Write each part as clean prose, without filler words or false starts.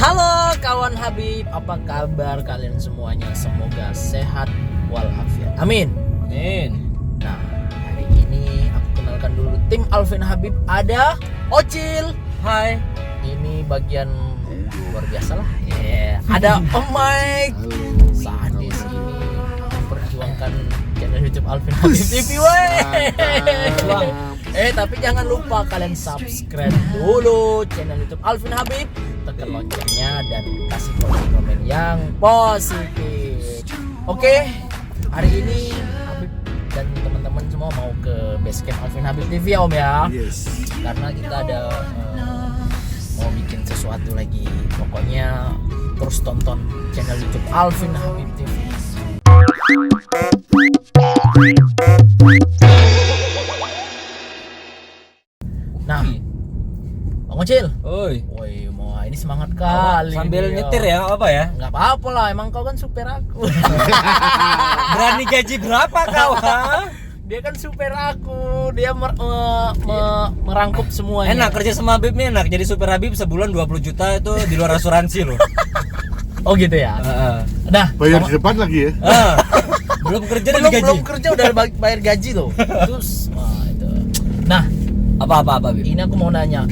Halo kawan Habib, apa kabar kalian semuanya? Semoga sehat walafiat. Amin. Amin. Nah, hari ini aku kenalkan dulu tim Alvin Habib. Ada Ocil. Hai. Ini bagian luar biasa lah. Ada Om Mike. Sadis ini memperjuangkan channel YouTube Alvin Habib TV. Tapi jangan lupa kalian subscribe dulu channel YouTube Alvin Habib, tekan loncengnya dan kasih komen yang positif. Oke, hari ini Habib dan teman-teman semua mau ke basecamp Alvin Habib TV ya Om ya. Yes. Karena kita ada mau bikin sesuatu lagi. Pokoknya terus tonton channel YouTube Alvin Habib TV. Nah, Bang Ocil. Oi. Woi, mau ini semangat kali. Sambil nih, nyetir ya, apa ya? Nggak apa-apa lah, emang kau kan supir aku. Berani gaji berapa kau, ha? Dia kan supir aku, dia merangkup semuanya. Enak kerja sama Habib nih, enak. Jadi supir Habib sebulan 20 juta itu di luar asuransi loh. Oh gitu ya. Nah, Bayar di depan lagi ya. Belum kerja udah digaji. belum kerja udah bayar gaji loh. Terus, itu. Nah, Apa Habib? ini aku mau nanya.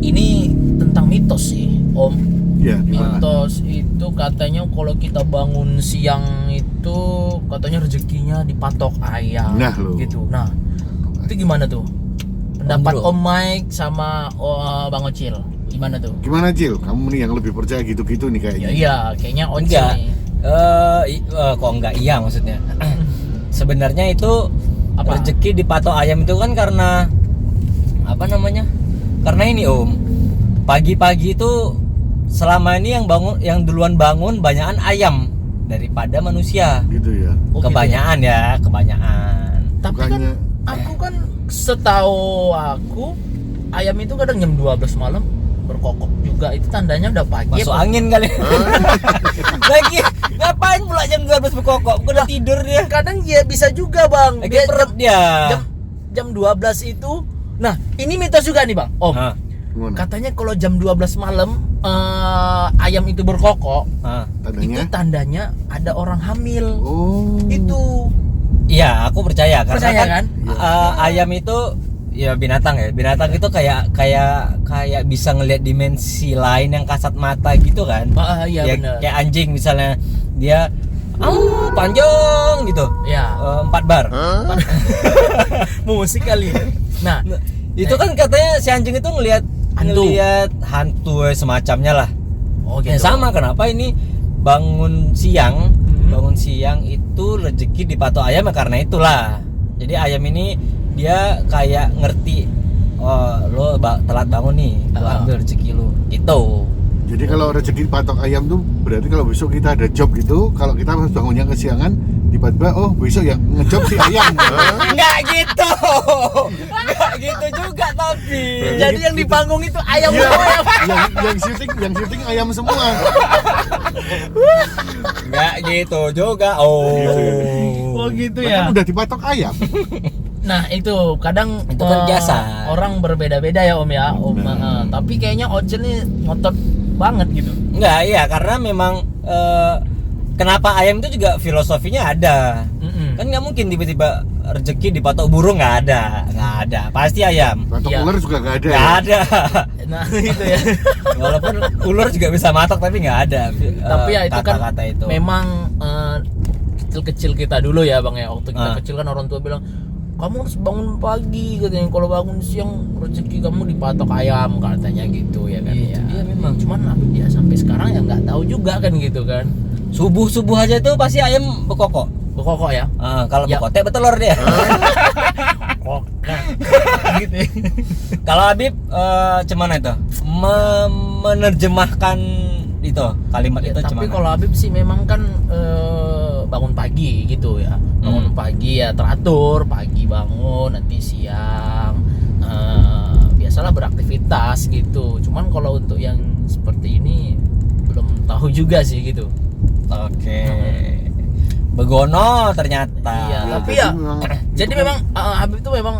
Ini tentang mitos sih, Om. Iya. Mitos itu katanya kalau kita bangun siang itu katanya rezekinya dipatok ayam. Nah, loh. Gitu. Nah, itu gimana tuh? Pendapat Om, bro. Om Mike sama Bang Ocil gimana tuh? Gimana Cil? Kamu nih yang lebih percaya gitu-gitu nih Ya kayaknya. iya, kayaknya Ocil Enggak. nih. Kok enggak iya maksudnya? Sebenarnya itu Apa? rezeki dipatok ayam itu kan karena apa namanya? Karena ini Om. Pagi-pagi itu selama ini yang duluan bangun banyakan ayam daripada manusia. Gitu ya. Oh, gitu Kebanyakan ya, kebanyakan. Tapi Bukannya- kan aku kan setahu aku ayam itu kadang jam 12 malam berkokok juga, itu tandanya udah pagi. Masuk apa? angin kali. Lagi ngapain pula jam 12 berkokok? Udah tidur dia. Kadang dia bisa juga Bang. Lagi Dia perut dia. jam 12 itu. Nah, ini mitos juga nih Bang. Om. Hah, Gimana? Katanya kalau jam 12 malam ayam itu berkokok, hah. itu Tandanya? tandanya ada orang hamil. Oh. Itu. Iya, aku percaya karena Percaya kan? ayam itu ya binatang ya. Binatang itu kayak bisa ngelihat dimensi lain yang kasat mata gitu kan. Iya Ya, benar. kayak anjing misalnya dia panjang gitu. Ya. 4 bar. Musik kali. Nah, Itu kan katanya si anjing itu ngelihat Hantu. hantu semacamnya lah. oh Ya gitu. sama, kenapa ini bangun siang itu rezeki dipatok ayam ya karena itulah. Jadi ayam ini dia kayak ngerti, oh lo telat bangun nih, gua ambil rezeki lo gitu. Jadi kalau rezeki patok ayam tuh berarti kalau besok kita ada job gitu, kalau kita harus bangunnya kesiangan, tiba-tiba oh besok yang ngejob si ayam. Enggak gitu. Enggak gitu juga tapi. Jadi yang di panggung itu ayam Iya, semua ya. yang syuting ayam semua. Enggak gitu juga. Oh. Oh gitu ya. Kan udah dipatok ayam. Nah itu kadang Itu kan biasa. orang berbeda-beda ya Om ya. Om, tapi kayaknya Ocil nih ngotot banget gitu. Enggak, iya karena memang kenapa ayam itu juga filosofinya ada. Kan nggak mungkin tiba-tiba rezeki dipatok burung, nggak ada, pasti ayam. Patok Iya. ular juga gak ada. Nggak Ya? ada. Nah gitu ya. Walaupun ular juga bisa matok tapi nggak ada. Tapi ya itu kan kata-kata itu. memang kecil-kecil kita dulu ya Bang ya. Waktu kita Ah. kecil kan orang tua bilang kamu harus bangun pagi katanya. Kalau bangun siang rezeki kamu dipatok ayam katanya gitu ya kan. Iya, iya, memang. Cuman ya sampai sekarang ya nggak tahu juga kan gitu kan. Subuh aja tuh pasti ayam berkokok. Berkokok ya. Kalau Ya. berkotek betelor dia. Kokak. gitu. Ya. Kalau Habib cuman itu menerjemahkan itu kalimat Ya, itu tapi cuman. kalau Habib sih memang kan bangun pagi gitu ya. Bangun pagi ya teratur, pagi bangun, nanti siang biasalah beraktivitas gitu. Cuman kalau untuk yang seperti ini belum tahu juga sih gitu. Oke. Begono ternyata. Iya, Ya, tapi jadi ya memang- jadi memang Habib itu memang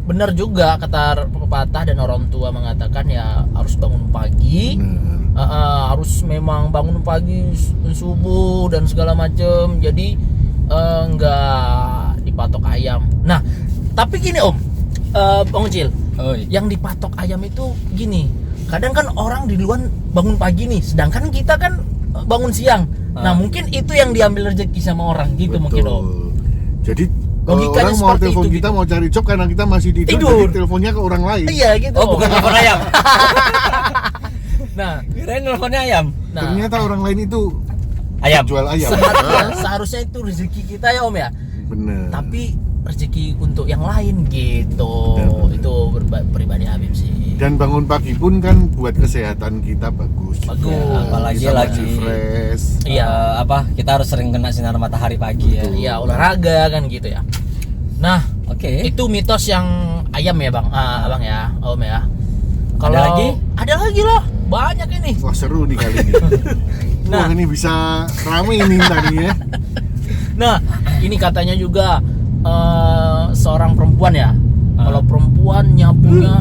benar juga kata pepatah dan orang tua mengatakan ya harus bangun pagi. Bener. harus memang bangun pagi subuh dan segala macem. Jadi nggak dipatok ayam. Nah, tapi gini Om, Bang Ucil, yang dipatok ayam itu gini. Kadang kan orang di luar bangun pagi nih, sedangkan kita kan bangun siang. Nah, mungkin itu yang diambil rezeki sama orang gitu. Betul. Mungkin Om. Jadi Logikanya orang mau seperti telepon itu, kita gitu. mau cari job karena kita masih tidur. Jadi teleponnya ke orang lain. Iya gitu. Oh, bukan telepon ayam. Nah, Kirain teleponnya ayam. Ternyata orang lain itu Ayam. jual ayam. seharusnya itu rezeki kita ya Om ya. Bener. Tapi rezeki untuk yang lain gitu. Benar. Itu pribadi Habib sih. Dan bangun pagi pun kan buat kesehatan kita bagus. Bagus. Ya, apalagi Kita lagi masih fresh. Iya. Kita harus sering kena sinar matahari pagi ya. Iya, olahraga kan gitu ya. Nah, Oke. itu mitos yang ayam ya Bang, Abang ya, Om ya. Ada lagi? Ada lagi loh, banyak ini. Wah seru nih kali ini. Nah. Wah ini bisa rame ini tadi ya. Nah, ini katanya juga seorang perempuan ya. Kalau perempuan nyapunya,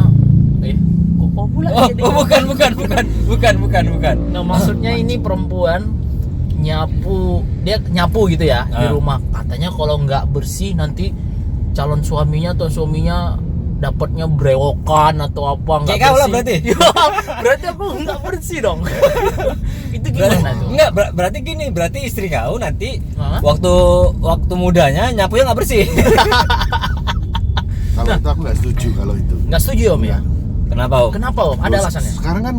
kok pula jadi? Bukan. Nah, maksudnya ini perempuan dia nyapu gitu ya di rumah. Katanya kalau nggak bersih nanti calon suaminya atau suaminya dapatnya brewokan atau apa, nggak Kayak kau lah bersih. berarti. Ya, berarti aku nggak bersih dong. Itu gimana tuh? Enggak, berarti gini, berarti istri kau nanti Hah? waktu mudanya nyapunya nggak bersih. Kalau itu aku nggak setuju kalau itu. Nggak setuju Om ya? Kenapa, Om? Kenapa Om? Ada Terus alasannya? Sekarang kan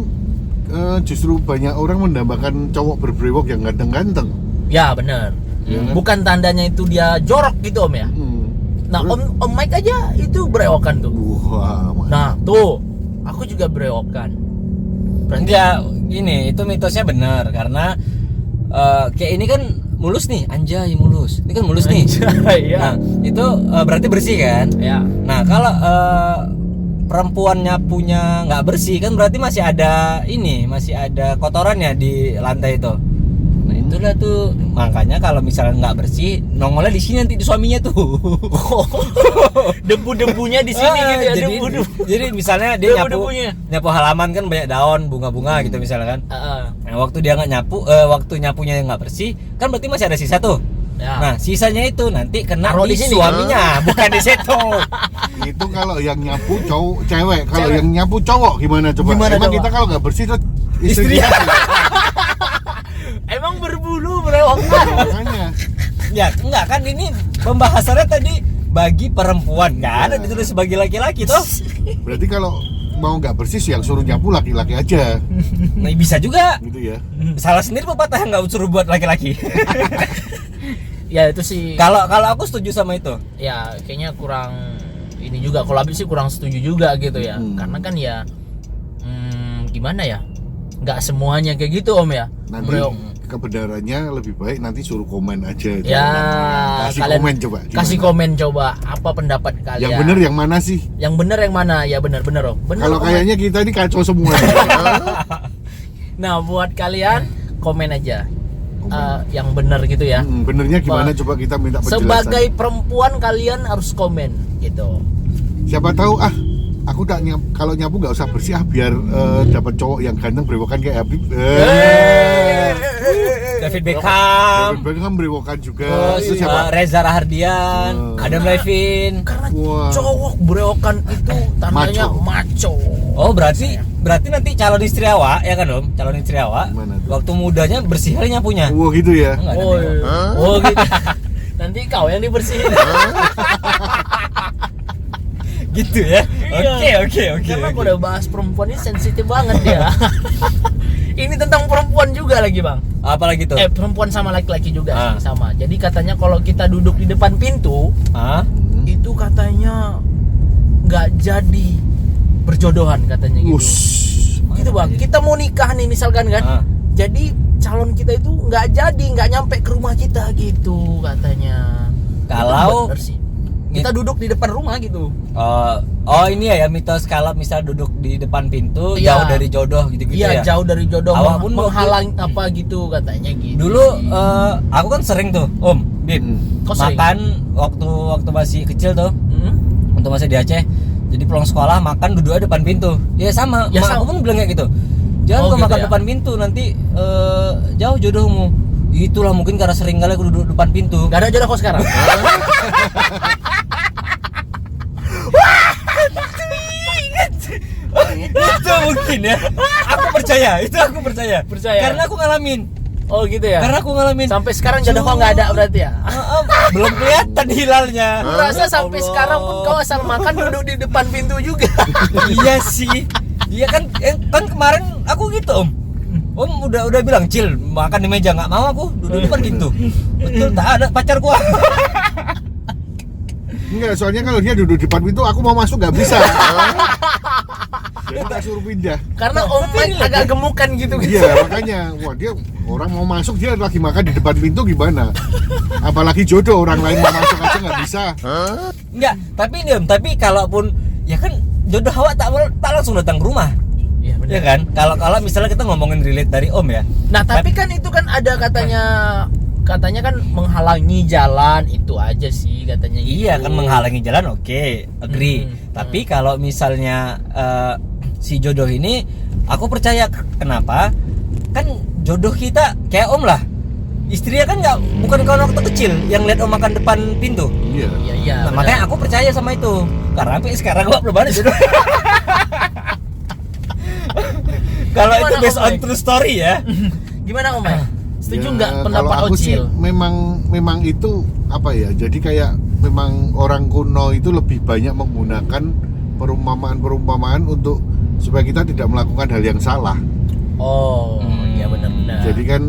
justru banyak orang mendambakan cowok berbrewok yang ganteng-ganteng. Ya benar. Iya kan? Bukan tandanya itu dia jorok gitu Om ya? Nah, Terus- Om Mike aja itu brewokan tuh. Wah, Nah, tuh. Aku juga brewokan. Berarti Ya gini, itu mitosnya benar karena kayak ini kan mulus nih, anjay mulus. Ini kan mulus nih. Iya. Nah, itu berarti bersih kan? Ya. Nah, kalau perempuan nyapunya nggak bersih kan berarti masih ada kotorannya di lantai itu. Nah, itulah tuh makanya kalau misalnya nggak bersih, nongolnya di sini nanti di suaminya tuh. Debu-debunya di sini gitu ya, jadi, debu-debu. jadi misalnya dia Debu-debunya. nyapu halaman kan banyak daun, bunga-bunga gitu misalnya kan. Nah, waktu dia nggak nyapu, waktu nyapunya nggak bersih, kan berarti masih ada sisa tuh. Ya. Nah, sisanya itu nanti kena Taruh di di sini. suaminya, bukan di situ. itu kalau yang nyapu cowok cewek, kalau yang nyapu cowok gimana coba? Gimana Emang coba? kita kalau nggak bersih terus Istri. istrinya Emang berbulu brewokan. makanya. Ya, enggak kan ini pembahasannya tadi bagi perempuan, kan? Ada ditulis bagi laki-laki toh. Berarti kalau mau nggak bersih yang suruh nyapu laki-laki aja, Nah, bisa juga. gitu ya. Salah sendiri pepatah nggak suruh buat laki-laki. Ya itu sih. Kalau aku setuju sama itu. Ya kayaknya kurang ini juga. Kalau Habib sih kurang setuju juga gitu ya. Karena kan ya gimana ya? Nggak semuanya kayak gitu Om ya. Nanti Brewok. kebenarannya lebih baik nanti suruh komen aja. Ya, Jangan kasih kalian komen coba. gimana? kasih komen coba apa pendapat kalian. Yang bener yang mana sih? Yang bener yang mana? Ya bener Om. Bener, Kalau Om. kayaknya kita ini kacau semua. Nah buat kalian komen aja. Yang bener gitu ya. Benernya gimana Wah. coba kita minta penjelasan. Sebagai perempuan kalian harus komen gitu. Siapa tahu aku tak kalau nyapu nggak usah bersih biar dapat cowok yang ganteng brewokan kayak Habib. David Beckham, David Beckham brewokan juga. terus Itu siapa? Reza Rahardian, Adam Levine. Karena Wah. cowok brewokan itu tandanya maco. Oh, berarti nanti calon istri awak ya kan Om? Calon istri awak Gimana tuh? waktu mudanya bersih kali nyapunya. Wah gitu ya. Enggak ada Oh, nih. iya. Oh gitu. Nanti kau yang dibersihin. Gitu ya. Iya. Oke. Karena aku udah bahas perempuan ini sensitif banget ya. Ini tentang perempuan juga lagi Bang. Apalagi tuh? Perempuan sama laki-laki juga Ah. sama. Jadi katanya kalau kita duduk di depan pintu Hah? itu katanya nggak jadi berjodohan katanya gitu. Gitu Bang. Kita mau nikah nih misalkan kan. Ah. Jadi calon kita itu nggak nyampe ke rumah kita gitu katanya. Kalau- Itu bener sih. Kita duduk di depan rumah gitu. Oh ini ya mitos kalau misal duduk di depan pintu Iya. jauh dari jodoh gitu-gitu Iya, ya. jauh dari jodoh, Awak pun menghalang apa gitu katanya gitu. Dulu aku kan sering tuh Om, Bib, Kok sering? makan waktu masih kecil tuh, Hmm? waktu masih di Aceh. Jadi pulang sekolah makan duduknya depan pintu. Ya sama, Ya, mak sama. aku pun bilang kayak gitu. Jangan Oh, kau gitu makan ya? depan pintu, nanti jauh jodohmu. Itulah mungkin karena sering kali aku duduk depan pintu. Gak ada jodoh kok sekarang. Itu mungkin ya. Aku percaya, itu aku percaya. Percaya. Karena aku ngalamin. Oh gitu ya. Karena aku ngalamin. Sampai sekarang jodoh kok nggak ada berarti ya. Belum kelihatan hilalnya. Aku rasa sampai Allah. sekarang pun kau asal makan duduk di depan pintu juga. Iya sih. Iya kan kan kemarin aku gitu, Om. Om udah bilang, "Cil, makan di meja." Nggak mau aku, duduk di depan pintu. Betul, tak ada pacar gua. Enggak, soalnya kalau dia duduk di depan pintu, aku mau masuk nggak bisa. Jadi tak suruh pindah. Karena Om Mike agak gemukan gitu. Iya, makanya, wah dia orang mau masuk dia lagi makan di depan pintu gimana? Apalagi jodoh orang lain mau masuk aja nggak bisa. Enggak, tapi ini Om, tapi kalaupun ya kan jodoh awak tak langsung datang ke rumah. Iya benar. Ya kan? Kalau misalnya kita ngomongin relate dari Om ya. Nah tapi kan itu kan ada katanya kan menghalangi jalan itu aja sih katanya. Iya gitu. kan menghalangi jalan, oke, agree. Tapi kalau misalnya si jodoh ini, aku percaya. Kenapa? Kan jodoh kita kayak Om lah. Istrinya kan bukan kawan waktu kecil yang lihat Om makan depan pintu. Iya. Iya iya. Nah, benar. makanya aku percaya sama itu. Karena sampai sekarang gua belum ada jodoh. Kalau itu Gimana, based Om on Mike? true story ya. Gimana Om Mike? Setuju Ya, nggak pendapat kalau aku sih Ocil? memang itu apa ya? Jadi kayak memang orang kuno itu lebih banyak menggunakan perumpamaan untuk supaya kita tidak melakukan hal yang salah. Oh iya benar-benar. Jadi kan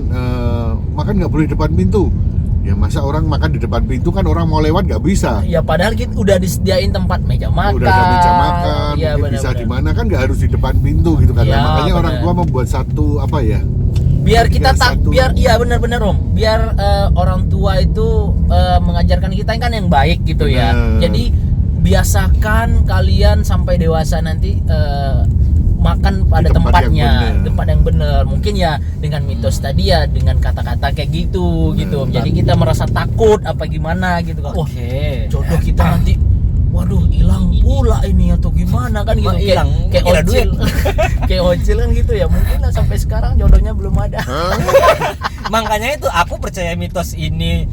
makan nggak boleh depan pintu. Ya masa orang makan di depan pintu kan orang mau lewat nggak bisa. Ya padahal kita udah disediain tempat meja makan. Udah ada meja makan, Iya mungkin bisa benar-benar. di mana kan nggak harus di depan pintu gitu kan. Iya, Nah, makanya benar. orang tua membuat satu apa ya? Biar kita satu- biar iya benar-benar Om. Biar orang tua itu mengajarkan kita kan yang baik gitu ya. Benar. Jadi biasakan kalian sampai dewasa nanti makan pada Di tempat yang tempatnya, benar. tempat yang benar. Mungkin ya dengan mitos tadi ya, dengan kata-kata kayak gitu gitu. Jadi kita merasa takut apa gimana gitu kan. Wah, Oke. jodoh kita nanti waduh hilang pula ini atau gimana kan gitu. Wah, hilang. Kayak Kira Ocil. Kayak Ocil kan gitu ya. Mungkin lah sampai sekarang jodohnya belum ada. Makanya itu aku percaya mitos ini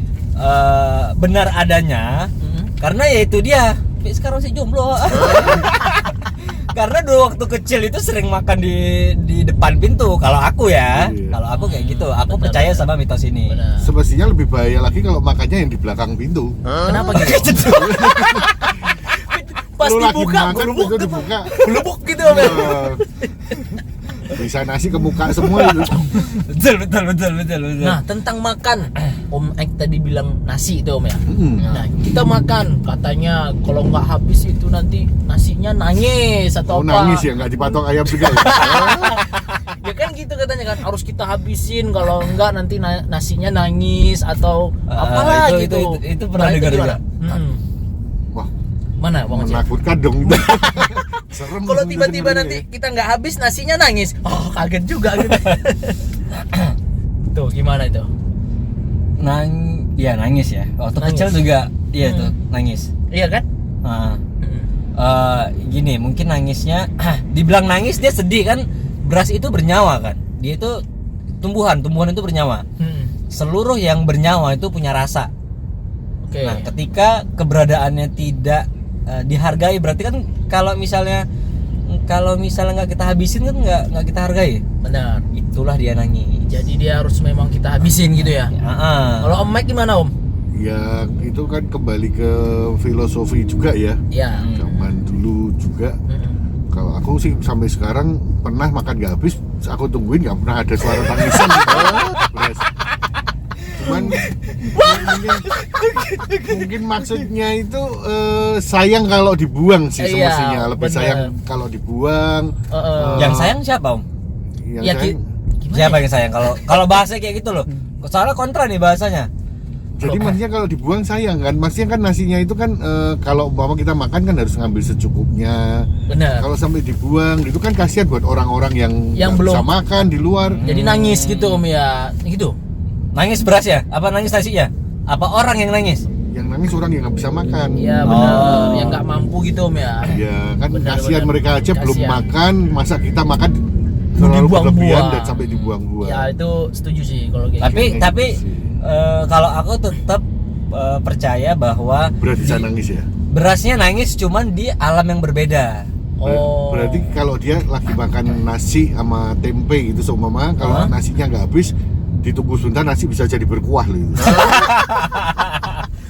benar adanya. Hmm. Karena ya itu dia. Tapi sekarang sih jomblo. Karena dulu waktu kecil itu sering makan di depan pintu. Kalau aku ya, Iya. kalau aku kayak gitu, aku Benar, percaya benar. sama mitos ini. Benar. Semestinya lebih bahaya lagi kalau makannya yang di belakang pintu. Kenapa gitu? Pas Lu lagi dibuka, makan, gelubuk pintu gitu. dibuka. Gelubuk gitu Om. Bisa nasi ke muka semua itu. betul. Nah, tentang makan, Om Ek tadi bilang nasi itu Om ya. Mm-mm. Nah, kita makan katanya kalau nggak habis itu nanti nasinya nangis atau Oh, apa? nangis ya nggak dipatok ayam juga. Ya? Ya kan gitu katanya kan harus kita habisin kalau enggak nanti nasinya nangis atau apalah itu- gitu. itu pernah Nah, dengar gimana? juga. Wah, Mana Bang Ocil? menakutkan dong. Serem. Kalau itu tiba-tiba dengernya. nanti kita nggak habis nasinya nangis, oh kaget juga gitu. Tuh gimana itu? Ya nangis ya. Waktu Nangis. kecil juga, iya tuh nangis. Iya kan? Nah, gini mungkin nangisnya, dibilang nangis dia sedih kan. Beras itu bernyawa kan. Dia itu tumbuhan itu bernyawa. Seluruh yang bernyawa itu punya rasa. Oke. Nah, ketika keberadaannya tidak dihargai, berarti kan kalau misalnya nggak kita habisin kan nggak kita hargai. Benar. Itulah dia nangis. Jadi dia harus memang kita habisin gitu ya. Kalau Om Mike gimana Om? Ya itu kan kembali ke filosofi juga ya. Ya. Zaman dulu juga. Kalau aku sih sampai sekarang pernah makan nggak habis, aku tungguin nggak pernah ada suara tangisan. Beres. Cuman mungkin maksudnya itu sayang kalau dibuang sih Iya, semestinya. Lebih bener. sayang kalau dibuang. Yang sayang siapa Om? Yang Ya, sayang- gimana Siapa ya? yang sayang? Kalau bahasa kayak gitu loh. Soalnya kontra nih bahasanya. Jadi maksudnya kalau dibuang sayang kan, maksudnya kan nasinya itu kan kalau umpama kita makan kan harus ngambil secukupnya. Benar. Kalau sampai dibuang itu kan kasihan buat orang-orang yang Yang nggak belum- bisa makan di luar. Jadi nangis gitu Om ya. Gitu. Nangis beras ya? Apa nangis nasinya? Apa orang yang nangis? Yang nangis orang yang nggak bisa makan. Iya benar. Oh. Yang nggak mampu gitu Om ya. Ya kan Benar, kasihan benar. mereka aja belum Kasihan. makan, masa kita makan terlalu berlebihan dibuang-buang. dan sampai dibuang-buang. Ya itu setuju sih kalau kayak Tapi gitu. tapi kalau aku tetap percaya bahwa Berat bisa nangis ya. berasnya nangis cuman di alam yang berbeda. Oh. Berarti kalau dia lagi makan nasi sama tempe gitu seumpama, kalau nasinya nggak habis, ditunggu sebentar nasi bisa jadi berkuah loh itu.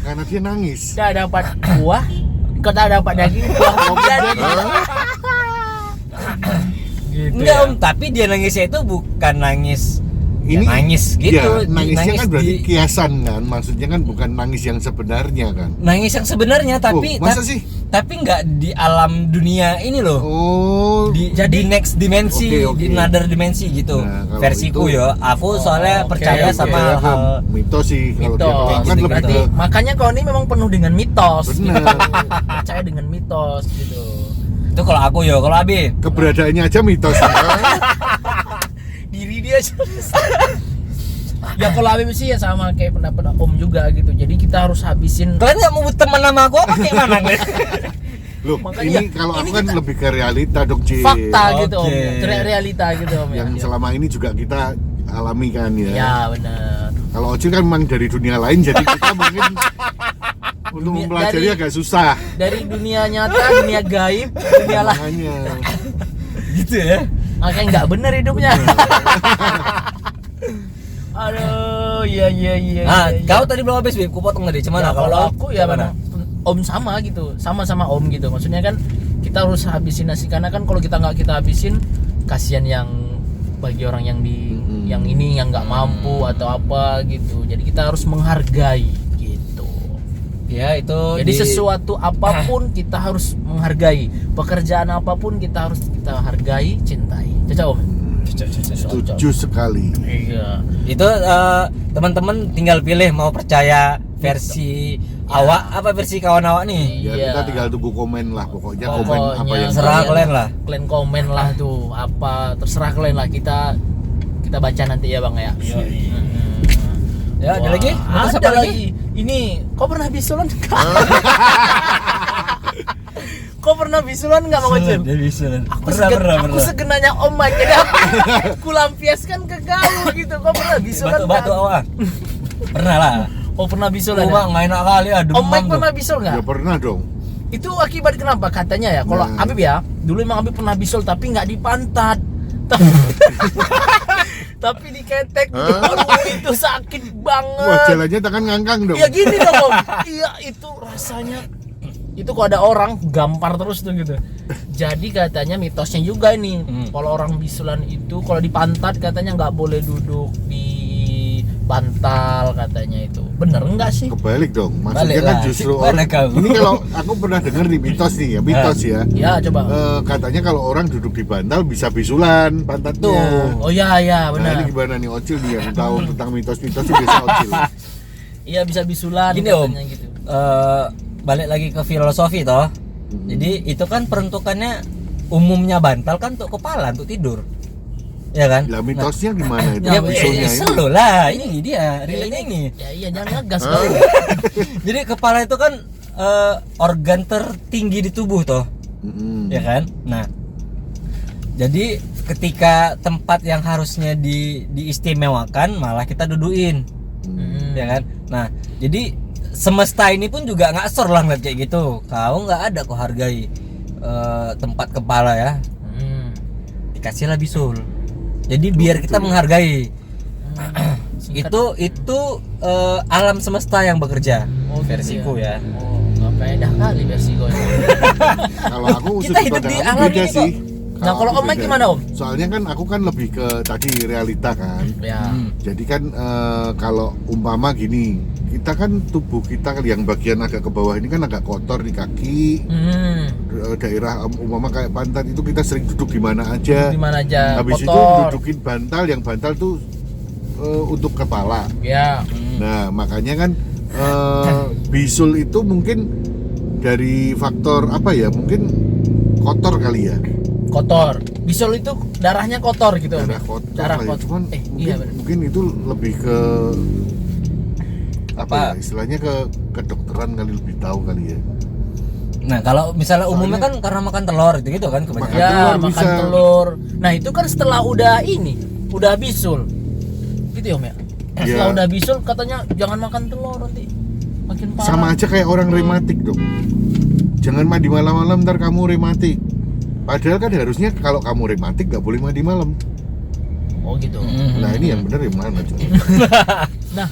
Karena dia nangis. Kita dapat buah, kita dapat daging, buah jadi. Gitu Enggak ya. Om, tapi dia nangisnya itu bukan nangis Ini nangis gitu. Ya, nangisnya kan berarti di- kiasan kan, maksudnya kan bukan nangis yang sebenarnya kan. nangis yang sebenarnya tapi Oh, masa sih? tapi nggak di alam dunia ini loh. Oh, Di next dimensi, Oke, oke. di another dimensi gitu. Nah, kalau Versiku itu- ya. Aku soalnya oke, percaya oke. sama Kayak hal mitos sih kalau dia Mitos. kalau kan Gitu, lebih Berarti ke makanya kau ini memang penuh dengan mitos. Bener. Gitu. Percaya dengan mitos gitu. itu kalau aku ya. Kalau Abi keberadaannya aja mitos. Diri dia ya kalau Habib sih ya sama kayak pendapat Om juga gitu. Jadi kita harus habisin. kalian nggak mau teman sama aku apa kayak mana? Loh, Makanya ini kalau ini aku kan kita- lebih ke realita dong, Ci. Fakta gitu Om. Oke. Realita gitu Om. Yang ya. selama ini juga kita alami kan ya. Ya benar. Kalau Ocil kan memang dari dunia lain, jadi kita mungkin untuk Dunia- mempelajari dari- agak susah. Dari dunia nyata, dunia gaib, dunia lain. Makanya. gitu ya. Makanya nggak bener hidupnya. Aduh, iya. Nah, iya. kau tadi belum habis, Bib. Ku potong tadi. Cuman Ya, kalau aku ya mana? memang Om sama gitu, sama Om gitu. Maksudnya kan kita harus habisin nasi karena kan kalau kita nggak kita habisin, kasihan yang bagi orang yang di yang ini yang nggak mampu atau apa gitu. Jadi kita harus menghargai gitu. Ya, itu Jadi sesuatu apapun kita harus menghargai. Pekerjaan apapun kita harus kita hargai, cintai. Cocok Om? Setuju sekali. Iya. itu teman-teman tinggal pilih mau percaya versi awak apa versi kawan awak nih. Ya Iya. kita tinggal tunggu komen lah pokoknya komen apa Pokoknya yang Serah kalian lah. Kalian komen lah tuh apa terserah kalian lah kita baca nanti ya Bang ya. Ya, ada Wah, lagi? Mitos Ada apa lagi. Ini kau pernah bisulan enggak? Kau pernah bisulan enggak Bang Ocil? Aku segenanya Om Mike jadi aku lampiaskan ke kau gitu. Kau pernah bisulan Batu enggak? awak. Pernah lah. Oh pernah bisulan. Coba nggak enak kali ada Om Mike pernah bisul enggak? Ya pernah dong. Itu akibat kenapa katanya ya? Kalau Nah. Habib ya, dulu emang Habib pernah bisul tapi nggak di pantat. Tapi di ketek. Aduh, itu sakit Wah, banget. jalannya tangan ngangkang dong. Iya gini dong Om. Iya itu rasanya. Itu kalau ada orang gampar terus tuh gitu. Jadi katanya mitosnya juga nih. Kalau orang bisulan itu kalau di pantat katanya nggak boleh duduk di bantal katanya itu. Bener enggak sih? Kebalik dong. Maksudnya Balik kan lah. justru Mana kau? ini kalau aku pernah dengar nih mitos nih ya, mitos ya. Ya coba. Katanya kalau orang duduk di bantal bisa bisulan pantatnya. Tuh. Oh iya Nah, benar. ini gimana nih Ocil nih yang tahu tentang mitos-mitos itu bisa Ocil. Iya bisa bisulan Gini Om, katanya gitu. balik lagi ke filosofi toh. Jadi itu kan peruntukannya umumnya bantal kan untuk kepala untuk tidur, ya kan? Lah mitosnya gimana itu? Ya, Bisulnya itu. selalu lah. Ini dia, realnya ini. Ya iya jangan ngegas kau. Jadi kepala itu kan organ tertinggi di tubuh toh, Mm-mm. ya kan? Nah, jadi ketika tempat yang harusnya diistimewakan malah kita duduin, ya kan? Nah, jadi semesta ini pun juga nggak sor lah ngeliat kayak gitu. Kau nggak ada kau hargai tempat kepala ya, dikasihlah bisul. Jadi biar kita menghargai. itu alam semesta yang bekerja. Oh, versiku gitu ya. Oh, nggak faedah kali versi kau. Kalau aku Kita sudut hidup di pandang aku alam beda ini kok. sih. Nah, kalau aku Om Mike beda. gimana, Om? Soalnya kan aku kan lebih ke tadi realita kan. Ya. Jadi kan kalau umpama gini, kita kan tubuh kita yang bagian agak ke bawah ini kan agak kotor di kaki. Daerah umpama kayak pantat itu kita sering duduk di mana aja. Di mana aja Habis itu kotor. dudukin bantal, yang bantal tuh untuk kepala. Ya. Nah, makanya kan bisul itu mungkin dari faktor apa ya? Mungkin kotor kali ya. Kotor. Bisul itu darahnya kotor gitu. Om. Darah kotor. Darah lah ya. kotor. Cuman Iya mungkin, benar. mungkin itu lebih ke apa Apa? ya? Istilahnya ke kedokteran kali lebih tahu kali ya. Nah, kalau misalnya umumnya kan karena makan telur gitu kan kebanyakan. Makan Ya telur makan bisa. telur. Nah itu kan setelah udah bisul, gitu ya Om ya. Setelah Ya. udah bisul katanya jangan makan telur nanti makin parah. Sama aja kayak orang rematik dong. Jangan mandi malam-malam ntar kamu rematik. Padahal kan harusnya kalau kamu rematik nggak boleh mandi malam. Oh gitu. Nah ini yang benar yang mana coba? Nah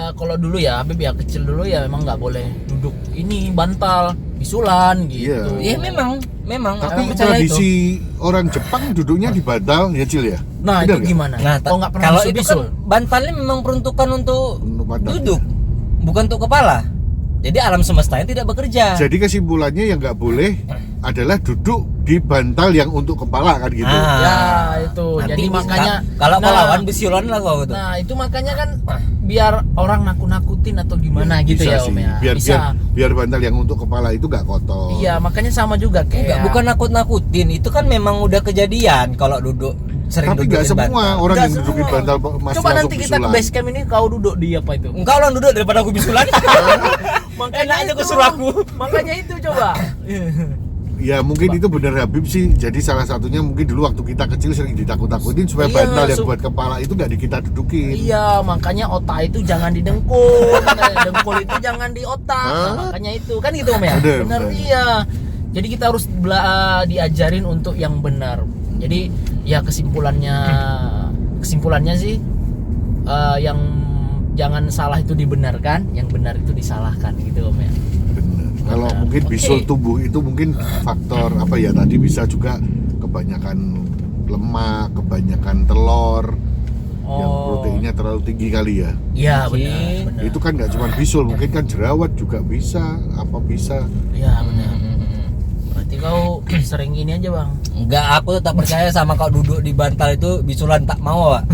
kalau dulu ya Habib ya kecil dulu ya memang nggak boleh duduk ini bantal bisulan gitu. Iya memang Tapi emang percaya itu. tradisi orang Jepang duduknya di bantal ya Cil ya. Nah Benar itu nggak? gimana? Nah, Oh nggak pernah kalau itu bisul. kan bantalnya memang peruntukan untuk Untuk bantal. duduk, bukan untuk kepala. Jadi alam semestanya tidak bekerja. Jadi kesimpulannya yang nggak boleh adalah duduk di bantal yang untuk kepala kan gitu. Ah. Ya itu. Nanti Jadi makanya kalau nah, lawan bisulan lah kau gitu. Nah itu makanya kan biar orang nakut-nakutin atau gimana gitu Bisa ya sih. Om ya. Biar, Bisa. biar bantal yang untuk kepala itu nggak kotor. Iya makanya sama juga Enggak, kayak. bukan nakut-nakutin, itu kan memang udah kejadian kalau duduk sering Tapi dudukin nggak semua bantal. orang Nggak yang duduk di semua. bantal masih Coba langsung nanti kita ke bisulan. base camp ini kau duduk di apa itu? Engkau lah duduk daripada aku bisulan. Enak aja kau suruh aku. Makanya itu coba. Ya mungkin itu benar Habib sih. Jadi salah satunya mungkin dulu waktu kita kecil sering ditakut-takutin supaya Iya, bantal yang buat kepala itu nggak kita dudukin. Iya, makanya otak itu jangan di dengkul, dengkul itu jangan di otak. Nah, makanya itu kan gitu Om ya. Bener, Benar bener. iya. Jadi kita harus diajarin untuk yang benar. Jadi ya kesimpulannya sih yang jangan salah itu dibenarkan, yang benar itu disalahkan gitu Om ya. Bener. Kalau Benar. mungkin Oke. bisul tubuh itu mungkin faktor apa ya tadi bisa juga kebanyakan lemak, kebanyakan telur yang proteinnya terlalu tinggi kali ya. Iya Mungkin. benar. Itu kan nggak cuma bisul, mungkin kan jerawat juga bisa, apa bisa. Iya benar. Berarti kau sering ini aja Bang. Enggak, aku tetap percaya sama kau duduk di bantal itu bisulan tak mau, Pak.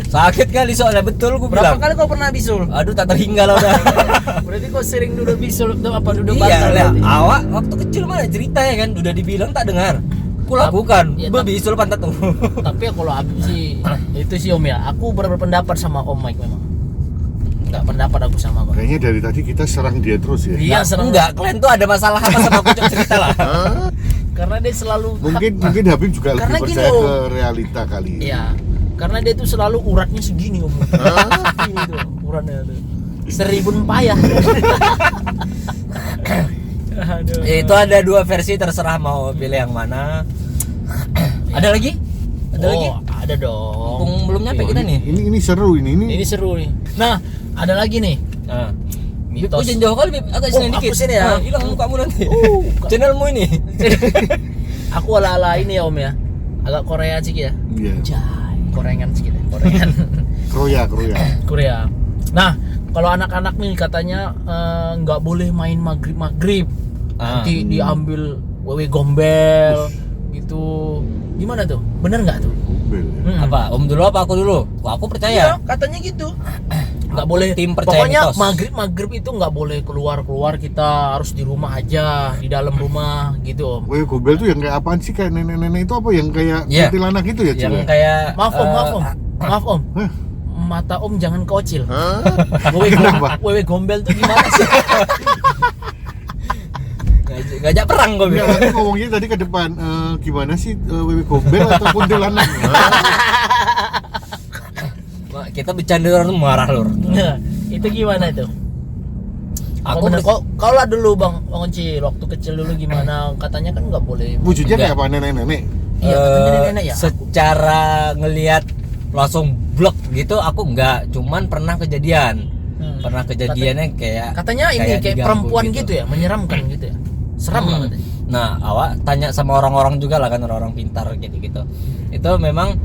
Sakit kali soalnya, betul aku Berapa bilang. kali kau pernah bisul? Aduh, tak terhingga lah udah. Berarti kau sering duduk bisul tuh apa duduk Iya, bantal? lah. berarti? Awak waktu kecil mana cerita ya kan, udah dibilang tak dengar. Ku lakukan, Ya, bisul pantat tuh. Tapi ya kalau Habib sih itu sih Om ya. Aku berpendapat sama Om Mike memang. Enggak pendapat aku sama Bang. Kayaknya dari tadi kita serang dia terus ya. Iya, serem. Enggak, kalian tuh ada masalah apa sama aku Cok, cerita lah. Karena dia selalu Mungkin Habib juga lebih Karena gini, percaya Om. ke realita kali. Iya. Karena dia tuh selalu uratnya segini Om. Segini tuh uratnya tuh. 1000 payah. Aduh. Itu ada dua versi, terserah mau pilih yang mana. Ada lagi? Ada lagi? Ada dong. Mumpung belum nyampe kita nih. Ini seru ini. Ini seru nih. Nah, ada lagi nih. Nah. Bib, Mitos. kau jangan jauh kali, Bib. Agak Oh, sini aku dikit. sini ya. Nah, hilang mukamu nanti. Bukan. Channelmu ini. Aku ala-ala ini ya Om ya. Agak Korea sedikit ya. Iya. Jai, Korean sedikit ya. Korean. Kroya. Korea. Nah, kalau anak-anak nih katanya nggak boleh main maghrib. Nanti diambil wewe gombel gitu. Gimana tuh? Bener nggak tuh? Gombel ya. Apa? Om dulu apa aku dulu? Wah, aku Iya, percaya. katanya gitu. Nggak Aku boleh. tim percaya Pokoknya mitos. maghrib itu nggak boleh keluar. Kita harus di rumah aja, di dalam rumah gitu Om. Weh gombel tuh yang kayak apaan sih, kayak nenek-nenek itu apa yang kayak Iya. kuntilanak gitu ya Yang Cil? kayak Maaf Om. Hah? Mata Om jangan kocil. Kenapa? Wewe gombel tuh gimana sih? ngajak perang kok, Bib. Enggak, aku ngomongnya tadi ke depan gimana sih wewe gombel atau kuntilanak? Wah, kita bercanda orang tuh marah, Lur. Nah, itu gimana itu? Aku Kau lah dulu Bang Onci, waktu kecil dulu gimana? Katanya kan nggak boleh. Wujudnya kayak Enggak. apa nenek-nenek? Iya, katanya nenek-nenek ya. Secara ngelihat langsung blok gitu aku enggak, cuman pernah kejadian. Pernah kejadiannya Katanya ini kayak diganggu perempuan gitu ya, menyeramkan gitu ya. Seram lah katanya. Nah, awak tanya sama orang-orang juga lah kan, orang-orang pintar gitu. Itu memang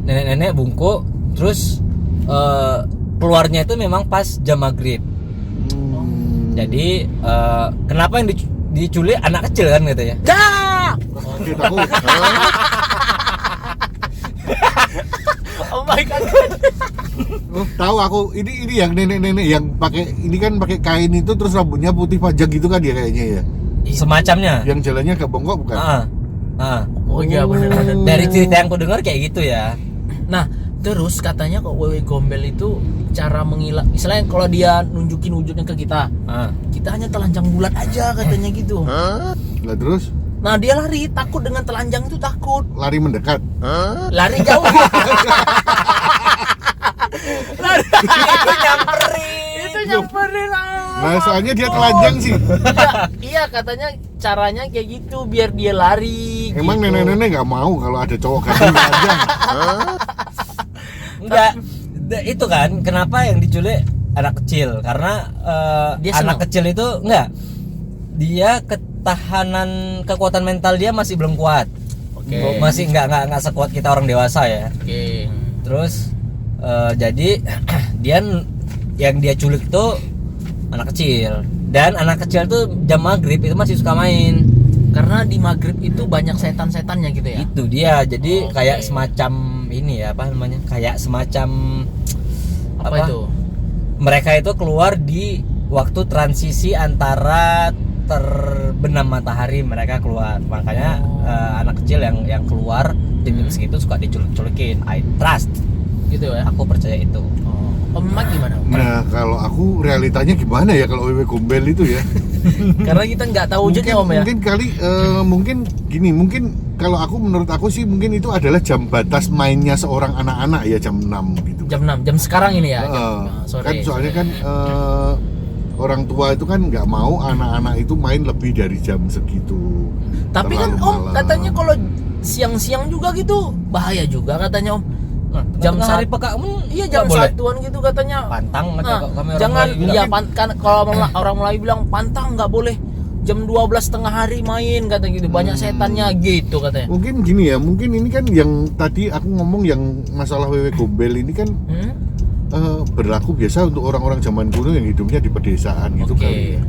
nenek-nenek bungkuk, terus keluarnya itu memang pas jam maghrib. Jadi kenapa yang diculik anak kecil kan gitu ya? Dah! Kaget aku. Oh my god. Oh, tahu aku ini yang nenek-nenek yang pakai ini kan pakai kain itu terus rambutnya putih panjang gitu kan ya kayaknya ya. Semacamnya. Yang jalannya agak bongkok bukan? Ah. Oh iya benar-benar. Dari cerita yang ku dengar kayak gitu ya. Nah, Terus katanya kok wewe gombel itu cara mengilang, misalnya kalau dia nunjukin wujudnya ke kita, kita hanya telanjang bulat aja katanya gitu. Lah terus Nah dia lari, takut dengan telanjang itu, takut lari mendekat. lari jauh. Lari. Itu nyamperin lah. Nah, soalnya dia telanjang sih. Iya katanya caranya kayak gitu biar dia lari. Emang gitu. nenek-nenek nggak mau kalau ada cowok ganteng telanjang. Enggak, itu kan kenapa yang diculik anak kecil, karena Dia anak seneng. kecil itu enggak, dia ketahanan kekuatan mental dia masih belum kuat. Oke. Masih enggak sekuat kita orang dewasa ya. Oke. Terus jadi dia yang dia culik tuh anak kecil, dan anak kecil tuh jam maghrib itu masih suka main. Karena di maghrib itu banyak setan-setannya gitu ya. Itu dia, jadi Oke. kayak semacam ini ya, apa namanya, kayak semacam Apa itu? mereka itu keluar di waktu transisi antara terbenam matahari, mereka keluar, makanya anak kecil yang keluar jam segitu suka diculik-culikin. I trust, Gitu ya. aku percaya itu. Om Mat gimana? Nah, kalau aku realitanya gimana ya kalau wewe gombel itu ya? Karena kita nggak tahu wujudnya Om ya. Mungkin kali mungkin gini, mungkin kalau aku, menurut aku sih mungkin itu adalah jam batas mainnya seorang anak-anak ya, jam 6 gitu. Jam 6, jam sekarang ini ya. Sore. Kan soalnya kan orang tua itu kan nggak mau anak-anak itu main lebih dari jam segitu. Tapi kan Terlalu Om malam. katanya kalau siang-siang juga gitu bahaya juga katanya Om. Nah, Jam hari saat- peka Iya jam boleh. satuan gitu katanya. Pantang Nah, kata kami orang jangan Melayu bilang. ya kan kalau orang Melayu bilang pantang nggak boleh jam 12 tengah hari main kata gitu, banyak setannya gitu katanya. Mungkin gini ya, mungkin ini kan yang tadi aku ngomong yang masalah wewe gombel ini kan berlaku biasa untuk orang-orang zaman kuno yang hidupnya di pedesaan gitu Oke. kali ya.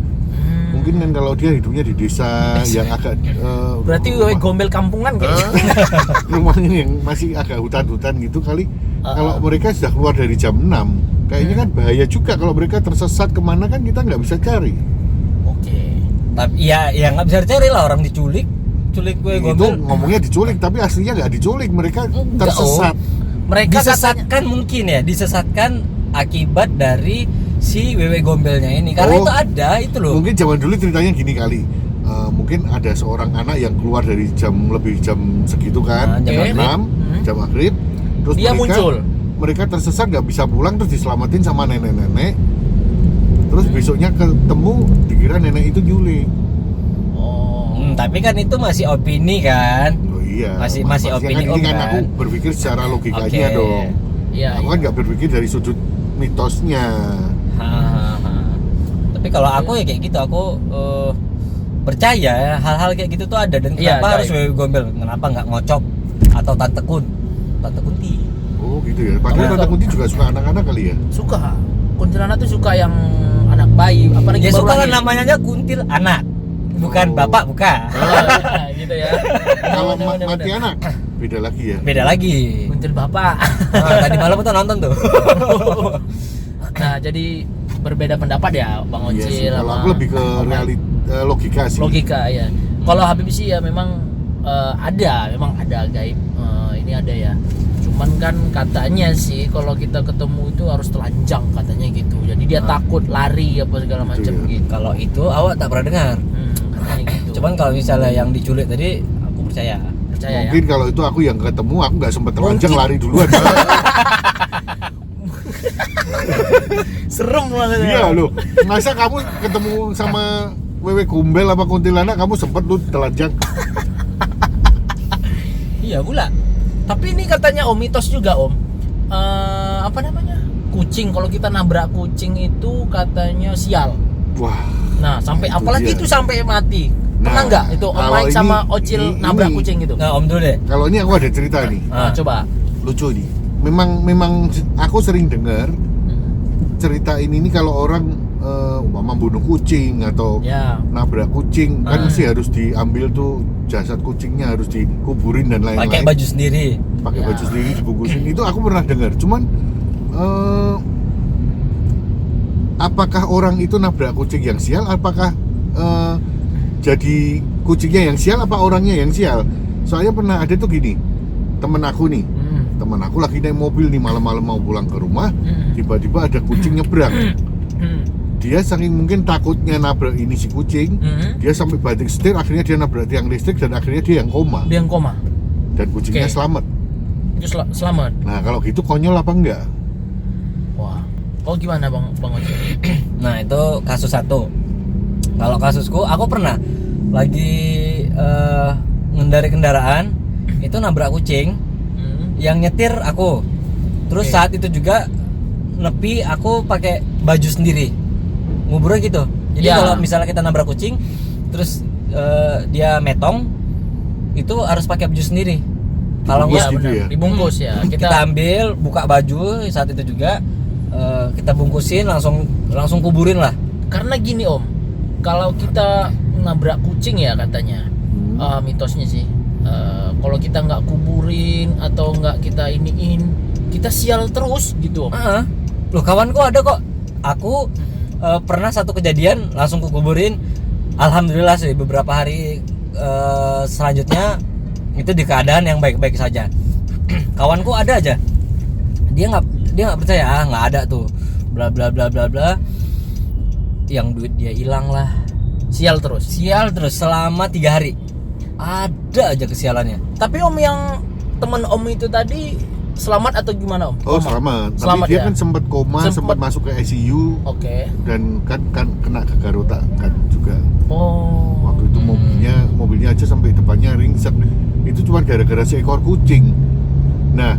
Mungkin kan kalau dia hidupnya di desa yang agak Berarti wewe gombel kampungan kayaknya. rumahnya yang masih agak hutan-hutan gitu kali. Kalau mereka sudah keluar dari jam 6 kayaknya kan bahaya juga kalau mereka tersesat kemana, kan kita nggak bisa cari. Oke. Tapi ya nggak bisa dicari lah, orang diculik gue Itu gombel. ngomongnya diculik tapi aslinya nggak diculik, mereka Enggak, tersesat. Mereka katanya Disesatkan mungkin ya, disesatkan akibat dari si wewe gombelnya ini, karena Oh, itu ada itu loh. Mungkin zaman dulu ceritanya gini kali. Mungkin ada seorang anak yang keluar dari jam segitu kan, Jam jam maghrib. 6, jam maghrib. Terus Dia muncul. Mereka tersesat nggak bisa pulang, terus diselamatin sama nenek-nenek. Terus besoknya ketemu, dikira nenek itu nyulik. Tapi kan itu masih opini kan. Oh iya. Masih Maksudnya opini kan, ini kan kan. aku berpikir secara logikanya Oke. dong. Iya. Aku kan nggak berpikir dari sudut mitosnya. Hahaha. Tapi kalau aku ya kayak gitu, aku percaya ya, hal-hal kayak gitu tuh ada. Dan Iya, kenapa harus gaib. wewe gombel? Kenapa nggak ngocok atau tante kunti? Oh gitu ya. Padahal Oh, Tante Kunti juga suka anak-anak kali ya. Suka. Kuntilanak tuh suka yang anak bayi, apalagi Ya baru suka lah, lahir. namanya aja kuntil anak, bukan Oh. bapak, bukan. Oh, gitu ya. Kalau Bener, mati bener. anak beda lagi ya. Beda lagi. Kuntil bapak. Tadi malam tuh nonton tuh. Nah, jadi berbeda pendapat ya Bang Iya sih. Oncil Kalau sama aku lebih ke Om Mike. logika sih. Logika ya. Kalau Habib sih ya memang memang ada gaib. Ini ada ya. Cuman kan katanya sih kalau kita ketemu itu harus telanjang katanya gitu. Jadi dia takut lari apa segala macam ya. gitu. Kalau itu awak tak pernah dengar. Katanya gitu. Cuman kalau misalnya yang diculik tadi, aku percaya. percaya ya. Mungkin kalau itu aku yang ketemu, aku nggak sempet telanjang, Mungkin. lari duluan. Serem banget. Iya loh. Masa kamu ketemu sama wewe gombel apa kuntilanak, kamu sempet lu telanjang? Iya pula. Tapi ini katanya Om mitos juga Om. Apa namanya? Kucing, kalau kita nabrak kucing itu katanya sial. Wah. Nah, sampai Itu apalagi dia. itu sampai mati. Pernah Nah, nggak itu Om kalau Mike sama ini- Ocil ini- nabrak ini. kucing gitu? Nah, Om dulu deh. Kalau ini aku ada cerita nih, Nah, coba. lucu nih. Memang aku sering dengar cerita ini nih, kalau orang umpama bunuh kucing atau Ya. nabrak kucing kan Ah. mesti harus diambil tuh jasad kucingnya, harus dikuburin dan Pakai lain-lain. baju sendiri. Pakai Ya. baju sendiri dibungkusin. Itu aku pernah dengar. Cuman apakah orang itu nabrak kucing yang sial? Apakah jadi kucingnya yang sial? Apa orangnya yang sial? Soalnya pernah ada tuh gini, temen aku nih, teman aku lagi naik mobil nih malam-malam mau pulang ke rumah, tiba-tiba ada kucing nyebrang. Dia saking mungkin takutnya nabrak ini si kucing, dia sampai banting setir, akhirnya dia nabrak tiang listrik dan akhirnya dia yang koma. Dia yang koma. Dan kucingnya Oke. selamat. Itu selamat. Nah kalau gitu konyol apa enggak? Wah. Oh gimana Bang Oce? Nah itu kasus satu. Kalau kasusku, aku pernah lagi ngendari kendaraan, itu nabrak kucing, yang nyetir aku. Terus Oke. saat itu juga nepi aku pakai baju sendiri, nguburnya gitu. Jadi Ya. kalau misalnya kita nabrak kucing, terus dia metong, itu harus pakai baju sendiri. Kalau Dibungkus Iya nggak gitu benar. ya? Dibungkus ya. kita ambil, buka baju saat itu juga, kita bungkusin, langsung kuburin lah. Karena gini Om, kalau kita nabrak kucing ya katanya, mitosnya sih, kalau kita nggak kuburin atau nggak kita iniin, kita sial terus gitu Om. Loh kawanku ada kok. Aku pernah satu kejadian langsung kukuburin. Alhamdulillah sih beberapa hari selanjutnya itu di keadaan yang baik-baik saja. Kawanku ada aja. Dia nggak percaya, nggak ada tuh. Bla bla bla bla bla. Yang duit dia hilang lah. Sial terus. Sial terus selama 3 hari. Ada aja kesialannya. Tapi Om yang temen Om itu tadi selamat atau gimana Om? Oh Koma? selamat. Selamat Tapi dia ya? kan sempat koma, Sempet. sempat masuk ke ICU Oke. dan kan kena gagal otak kan juga. Oh. Waktu itu mobilnya aja sampai depannya ringsek. Itu cuma gara-gara seekor kucing. Nah,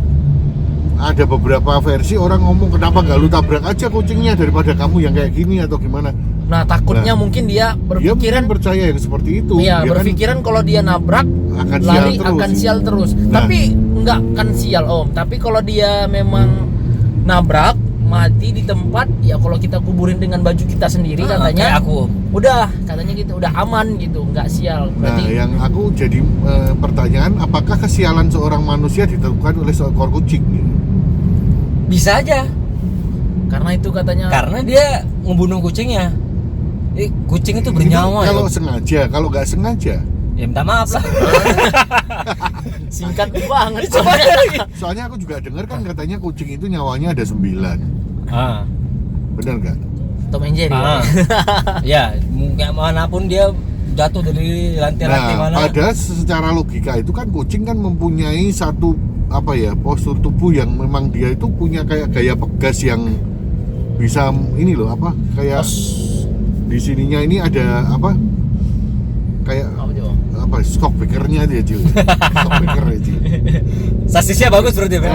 ada beberapa versi orang ngomong kenapa nggak lu tabrak aja kucingnya daripada kamu yang kayak gini atau gimana. Nah takutnya Nah, mungkin dia Dia berpikiran, mungkin percaya yang seperti itu. iya Dia kan berpikiran kalau dia nabrak akan sial lari terus. akan sial terus. Nah. Tapi nggak akan sial Om. Tapi kalau dia memang nabrak mati di tempat, ya kalau kita kuburin dengan baju kita sendiri Kayak katanya, aku. udah katanya gitu, udah aman gitu, nggak sial. Nah, Berarti yang aku jadi pertanyaan, apakah kesialan seorang manusia ditentukan oleh seekor kucing? Bisa aja. karena itu katanya Karena dia ngebunuh kucingnya. Kucing itu bernyawa Ini kalau ya. sengaja, kalau nggak sengaja. Ya minta maaf lah. singkat banget. Soalnya aku juga dengar kan katanya kucing itu nyawanya ada 9. Ah. Bener nggak? Tom and Jerry. Ah. Ya, mungkin manapun dia jatuh dari lantai-lantai mana. Nah, padahal secara logika itu kan kucing kan mempunyai satu apa ya postur tubuh yang memang dia itu punya kayak gaya pegas yang bisa ini loh apa kayak di sininya ini ada apa kayak Apa coba? apa shock breakernya dia Cil. Shock breaker ya Cil. Sasisnya bagus berarti ya.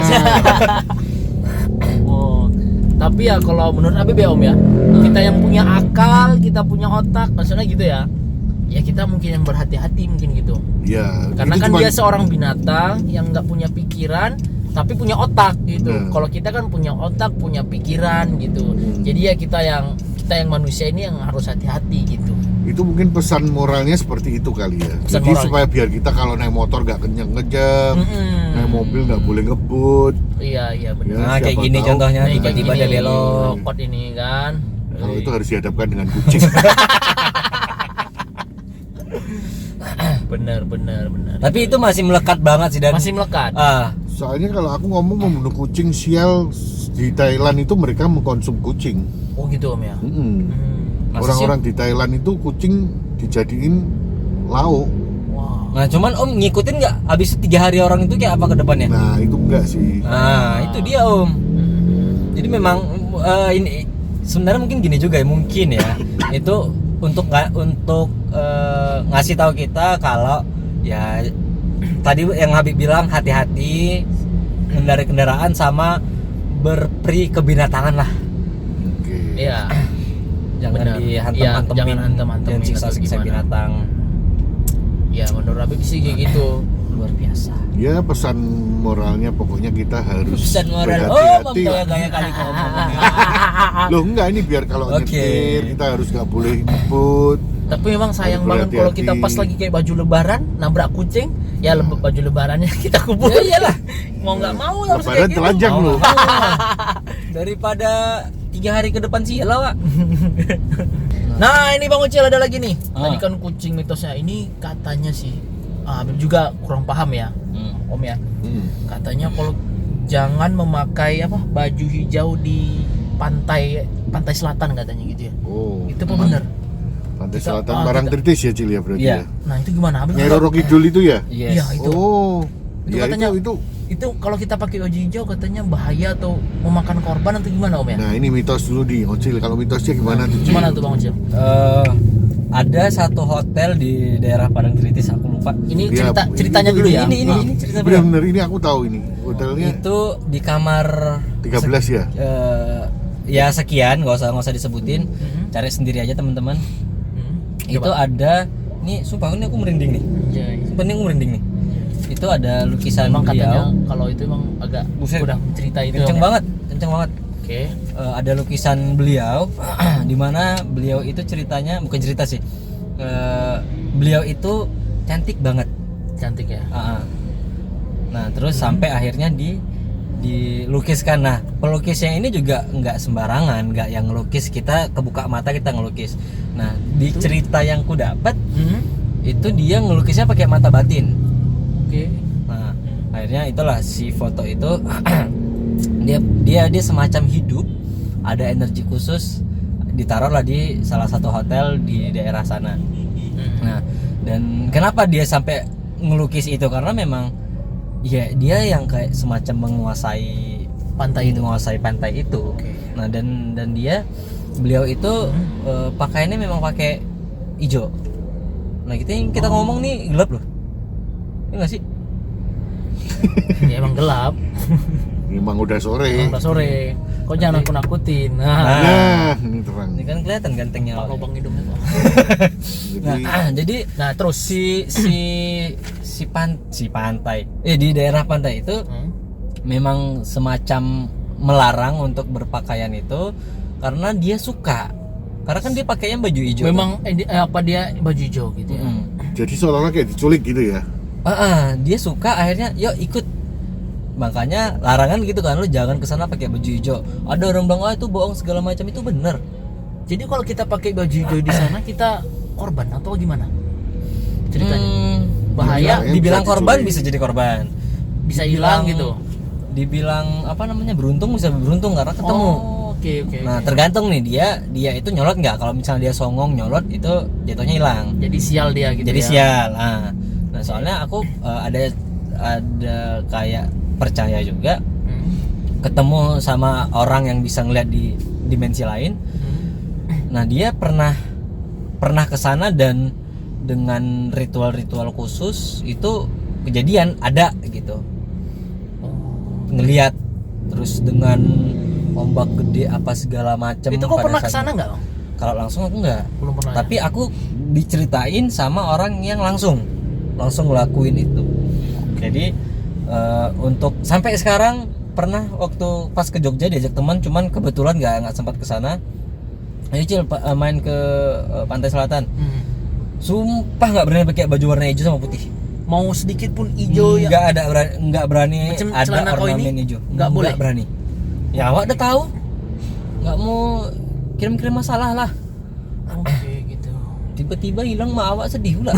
Oh, tapi ya kalau menurut Habib ya Om ya, kita yang punya akal, kita punya otak, maksudnya gitu ya. Ya kita mungkin yang berhati-hati mungkin gitu. Ya, Karena itu kan cuman- dia seorang binatang yang nggak punya pikiran tapi punya otak gitu. Nah. Kalau kita kan punya otak, punya pikiran gitu. Jadi ya kita yang manusia ini yang harus hati-hati gitu. itu mungkin pesan moralnya seperti itu kali ya. Pesan Jadi moralnya. supaya biar kita kalau naik motor nggak kenceng-kenceng, Mm-mm. naik mobil nggak boleh ngebut. Iya benar. Ya, Nah, kayak siapa gini tahu. contohnya Nah, tiba-tiba kayak dia gini, belok. Pot ini kan. Kalau itu harus dihadapkan dengan kucing. Bener. Tapi itu masih melekat banget sih dan Masih melekat. Soalnya kalau aku ngomong membunuh kucing sial di Thailand itu mereka mengkonsum kucing. Oh gitu Om ya. Masa Orang-orang di Thailand itu kucing dijadiin lauk. Wow. Nah, cuman Om ngikutin nggak? Habis 3 hari orang itu kayak apa ke depannya? Nah itu enggak sih. Nah, itu dia Om. Jadi memang ini sebenarnya mungkin gini juga ya, mungkin ya. Itu untuk ngasih tahu kita kalau ya tadi yang Habib bilang hati-hati mengendarai kendaraan sama berperi kebinatangan lah. Oke. Iya. Jangan Benar. dihantam-hantemin, Iya, jangan hantam-hantemin dan siksa-siksa atau gimana. binatang. Ya menurut Habib sih kayak gitu. Luar biasa. Ya pesan moralnya pokoknya kita harus Pesan moral. Oh, berhati-hati lah. gaya-gaya kali kau ngomongnya. Loh enggak ini biar kalau Oke. nyetir kita harus nggak boleh ngebut. Tapi memang sayang Harus banget kalau kita berhati-hati. pas lagi kayak baju lebaran nabrak kucing, ya baju lebarannya kita kubur. Ya iyalah. Mau nggak mau harus Lebaran kayak gitu. telanjang Mau loh. nggak mau. Daripada 3 hari ke depan sih lah, Wak. Nah ini Bang Ucil ada lagi nih. Ah. Tadi kan kucing mitosnya ini katanya sih, Habib juga kurang paham ya, Om ya. Hmm. Katanya kalau jangan memakai baju hijau di pantai selatan katanya gitu ya. Oh, Itu apa bener? Pantai Kita- Selatan ah, Parangtritis ya Cil ya berarti Iya. ya. Nah itu gimana? Habis Nyai Roro Kidul itu ya? Yes. Iya, itu. Oh, Itu ya katanya- itu. itu kalau kita pakai baju hijau katanya bahaya atau memakan korban atau gimana Om ya? Nah ini mitos dulu nih, Ocil. Kalau mitosnya gimana tuh? Cil? Gimana tuh Bang Ocil? Ada satu hotel di daerah Parangtritis, aku lupa. Ini Iya, ceritanya dulu ya. Ini cerita Bener-bener ini aku tahu ini. Hotelnya Itu di kamar 13 ya? ya sekian, nggak usah disebutin. Mhm. Cari sendiri aja teman-teman. Hmm. Itu ada, nih sumpah ini aku merinding nih. Anjay. Sumpah ini aku merinding nih. Itu ada lukisan Emang katanya beliau. kalau itu emang agak Buset. udah cerita itu. Kenceng Om, ya? banget, kenceng banget. Oke. Ada lukisan beliau di mana beliau itu ceritanya bukan cerita sih. Beliau itu cantik banget. Cantik ya. Nah, terus sampai akhirnya dilukiskan. Nah, pelukisnya ini juga nggak sembarangan, nggak yang ngelukis kita kebuka mata kita ngelukis. Nah, di cerita yang ku dapat Hmm. itu dia ngelukisnya pakai mata batin. Oke. Nah, akhirnya itulah si foto itu dia semacam hidup, ada energi khusus, ditaruhlah di salah satu hotel di daerah sana. Nah, dan kenapa dia sampai ngelukis itu? Karena memang ya dia yang kayak semacam menguasai pantai itu. Oke. Nah, dan beliau itu pakaiannya memang pakai hijau. Nah, kita ngomong nih gelap loh. Iya nggak sih? Ya emang gelap. Memang udah sore. Emang udah sore. Kok jangan aku nakutin. Nah, Nah, ini terang. Ini kan kelihatan gantengnya. Pak lubang hidungnya tuh. Jadi Jadi Nah, terus si pantai di daerah pantai itu memang semacam melarang untuk berpakaian itu karena dia suka. Karena kan dia pakainya baju hijau. memang dia baju hijau gitu ya. jadi seolah-olah kayak diculik gitu ya. Dia suka, akhirnya yuk ikut. Makanya larangan gitu kan, lu jangan kesana pakai baju hijau. Ada orang bilang itu bohong segala macam, itu bener. Jadi kalau kita pakai baju hijau di sana kita korban atau gimana? Ceritanya. Bahaya, Dibilang dibilang bisa korban diculik. bisa jadi korban. bisa hilang gitu. Dibilang beruntung bisa beruntung karena ketemu. Oh, oke. Nah, tergantung nih dia itu nyolot nggak. Kalau misalnya dia songong nyolot itu jatuhnya hilang. Jadi sial dia gitu Jadi ya. sial. Nah, soalnya aku ada kayak percaya juga ketemu sama orang yang bisa ngeliat di dimensi lain. Nah, dia pernah ke sana dan dengan ritual-ritual khusus itu kejadian ada gitu. Ngelihat terus dengan ombak gede apa segala macam. Itu kok pada pernah saat- kesana nggak? Bang? Kalau langsung aku nggak. Belum pernah. Tapi aku diceritain sama orang yang langsung ngelakuin itu. Jadi untuk sampai sekarang pernah waktu pas ke Jogja diajak teman, cuman kebetulan nggak sempat ke sana. Ayo Cil main ke pantai selatan. Sumpah nggak berani pakai baju warna hijau sama putih. Mau sedikit pun hijau ya. Nggak berani Macam ada celana kau ornamen ini? hijau. Nggak boleh? Berani. Ya awak udah tahu. Nggak mau kirim-kirim masalah lah. Oke gitu. Tiba-tiba hilang mah awak sedih pula.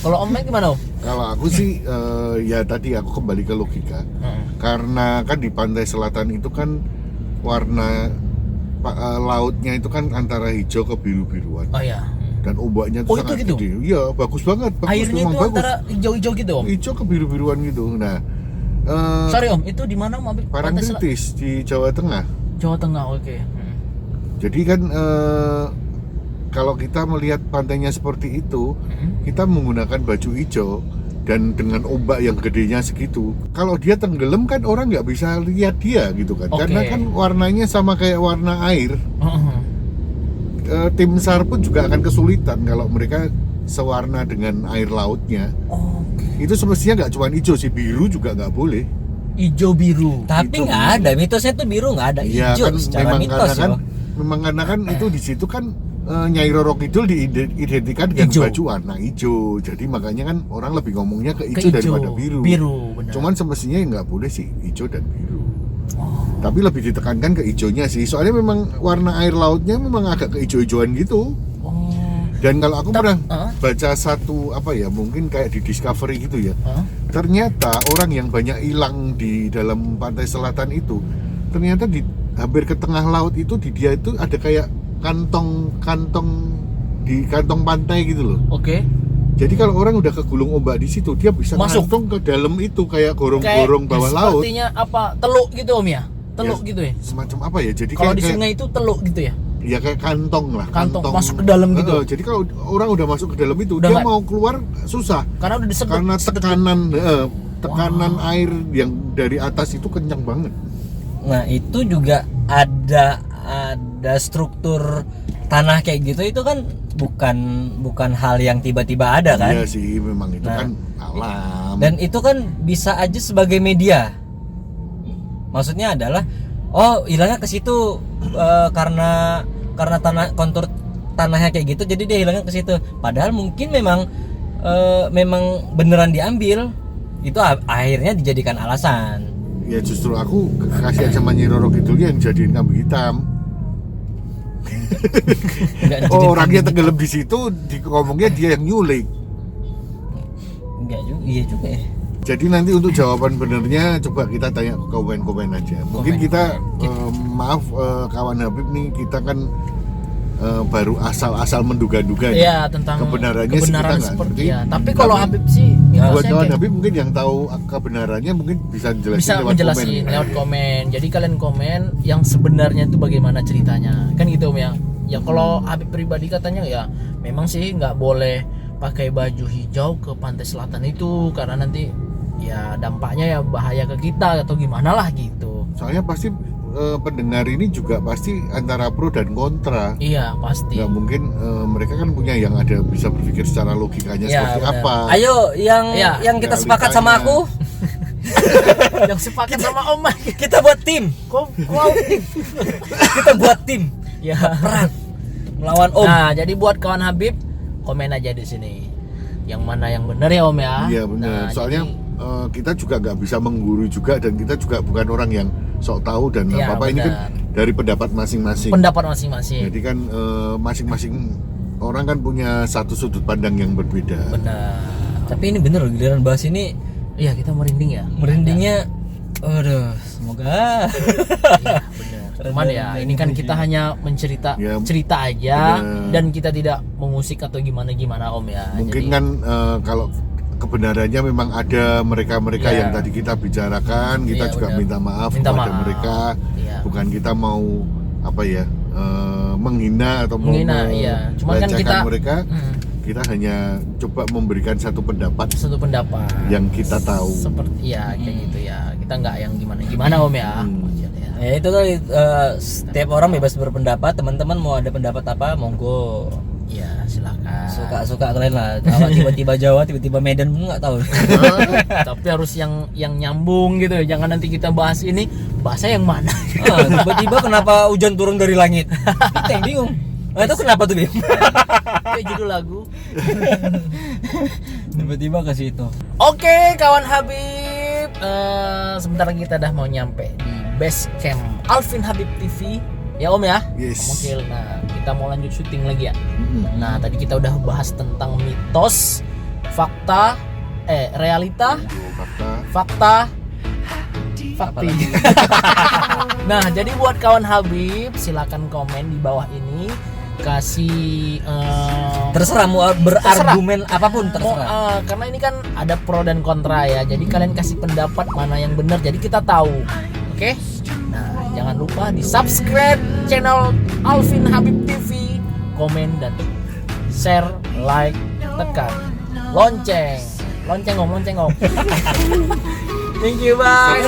Kalau Om Mike gimana Om? Kalau aku sih ya tadi aku kembali ke logika. Karena kan di pantai selatan itu kan warna lautnya itu kan antara hijau ke biru-biruan. Oh ya. Dan ombaknya Oh, itu itu sangat gitu? gede. Iya, bagus banget. Bagus, Airnya memang itu bagus. antara hijau-hijau gitu Om. Hijau ke biru-biruan gitu. Nah, Sorry Om, itu di mana Om? Pantai Parangtritis di Jawa Tengah. Jawa Tengah, oke. Jadi kan kalau kita melihat pantainya seperti itu, kita menggunakan baju hijau dan dengan ombak yang gedenya segitu. Kalau dia tenggelam kan orang nggak bisa lihat dia gitu kan, Oke. karena kan warnanya sama kayak warna air. Tim SAR pun juga akan kesulitan kalau mereka sewarna dengan air lautnya. Oke. Itu semestinya nggak cuma hijau sih, biru juga nggak boleh. Hijau biru. Tapi Itu nggak ada, mitosnya tuh biru nggak ada Iya hijau kan, secara memang mitos karena kan, ya. memang karena kan itu di situ kan Nyai Roro Kidul diidentikan dengan Hijau. baju warna hijau. Jadi makanya kan orang lebih ngomongnya ke Ke hijau hijau. daripada biru. Biru, benar. Cuman semestinya nggak boleh sih hijau dan biru. Tapi lebih ditekankan ke hijaunya sih. Soalnya memang warna air lautnya memang agak kehijau-hijauan gitu. Oh. Dan kalau aku pernah Hah? baca satu apa ya, mungkin kayak di Discovery gitu ya. Hah? ternyata orang yang banyak hilang di dalam pantai selatan itu ternyata di hampir ke tengah laut itu di dia itu ada kayak kantong di kantong pantai gitu loh. Oke. Jadi kalau orang udah kegulung ombak di situ, dia bisa Masuk ngantung ke dalam itu kayak gorong-gorong bawah laut. Sepertinya apa? Teluk gitu Om ya? Teluk Ya, gitu ya? Semacam apa ya? Jadi Kalau di kayak sungai itu teluk gitu ya? ya kayak kantong lah. Kantong, masuk ke dalam gitu. Jadi kalau orang udah masuk ke dalam itu, Udah dia nggak- mau keluar susah. Karena udah disedot. Karena tekanan air yang dari atas itu kencang banget. Nah itu juga ada struktur tanah kayak gitu, itu kan bukan hal yang tiba-tiba ada kan. Iya sih, memang itu Nah, kan alam. Dan itu kan bisa aja sebagai media. Maksudnya adalah hilangnya ke situ karena kontur tanahnya kayak gitu, jadi dia hilangnya ke situ. Padahal mungkin memang beneran diambil. Itu akhirnya dijadikan alasan. Ya justru aku kasihan sama Nyi Roro Kidul yang jadiin kambing hitam. Enggak dijadiin Orangnya kambing. tenggelam di situ, ngomongnya dia yang nyulik. Enggak juga, iya juga ya. Jadi nanti untuk jawaban benernya coba kita tanya ke komen-komen aja. Mungkin kita maaf kawan Habib nih, kita kan baru asal-asal menduga-duga nih. Iya, tentang Kebenaran kita nggak seperti ngerti. ya. Tapi kalau Tapi Habib sih Buat mitosnya kawan kayak- Habib mungkin yang tahu kebenarannya mungkin bisa jelasin bisa lewat menjelasin komen. lewat komen. Jadi kalian komen yang sebenarnya itu bagaimana ceritanya, kan gitu Om ya. Ya kalau Habib pribadi katanya ya memang sih nggak boleh pakai baju hijau ke pantai selatan itu karena nanti ya dampaknya ya bahaya ke kita atau gimana lah gitu. Soalnya pasti pendengar ini juga pasti antara pro dan kontra. Iya pasti. Nggak mungkin mereka kan punya yang ada bisa berpikir secara logikanya Ya, seperti benar. apa. Ayo yang Iya. kita Realitanya. sepakat sama aku, Yang sepakat sama Om Mike. kita buat tim. Kita buat tim Ya. perang melawan Om. Nah, jadi buat kawan Habib komen aja di sini. Yang mana yang benar ya Om ya? Iya benar. Nah, Soalnya jadi- kita juga nggak bisa menggurui juga dan kita juga bukan orang yang sok tahu dan Iya, apa-apa. Ini kan benar. dari pendapat masing-masing. pendapat masing-masing. Jadi kan masing-masing orang kan punya satu sudut pandang yang berbeda. Benar. Tapi ini bener loh, giliran bahas ini Iya, kita merinding ya. merindingnya. Aduh, semoga. Iya, benar. Cuman ya, ini kan kita hanya Ya, cerita aja benar. dan kita tidak mengusik atau gimana Om ya. Mungkin Jadi, kan kalau kebenarannya memang ada mereka-mereka Iya. yang tadi kita bicarakan, kita Iya, juga benar. minta maaf Minta kepada maaf. mereka. Iya. Bukan kita mau apa ya menghina atau Menghina, iya. Cuman kan melecehkan kita- mereka. hmm, Kita hanya coba memberikan satu pendapat satu pendapat yang kita tahu. seperti ya kayak gitu ya. Kita nggak yang gimana Om ya. Hmm. Ya. Ya itu tadi setiap orang bebas berpendapat. Teman-teman mau ada pendapat apa, monggo. Ya, silakan. Suka kalian lah. Kalau tiba-tiba Jawa, tiba-tiba Medan, nggak tahu. Tapi harus yang nyambung gitu ya. Jangan nanti kita bahas ini bahasa yang mana. Tiba-tiba kenapa hujan turun dari langit? Kita yang bingung. Nah, itu kenapa tuh, Bim? Kayak judul lagu. Tiba-tiba ke situ. Oke, kawan Habib. Sebentar lagi kita udah mau nyampe di base camp Alvin Habib TV. Ya Om ya. Yes. Oke, nah kita mau lanjut syuting lagi ya. Mm-mm. Nah, tadi kita udah bahas tentang mitos, fakta, realita, fakta, fakti. Nah, jadi buat kawan Habib, silakan komen di bawah ini, kasih Terserah mau berargumen apapun terserah. karena ini kan ada pro dan kontra ya. Jadi kalian kasih pendapat mana yang benar. Jadi kita tahu. Oke? Nah, jangan lupa di subscribe channel Alvin Habib TV, komen dan share, like, tekan lonceng. Lonceng om. Thank you, bye.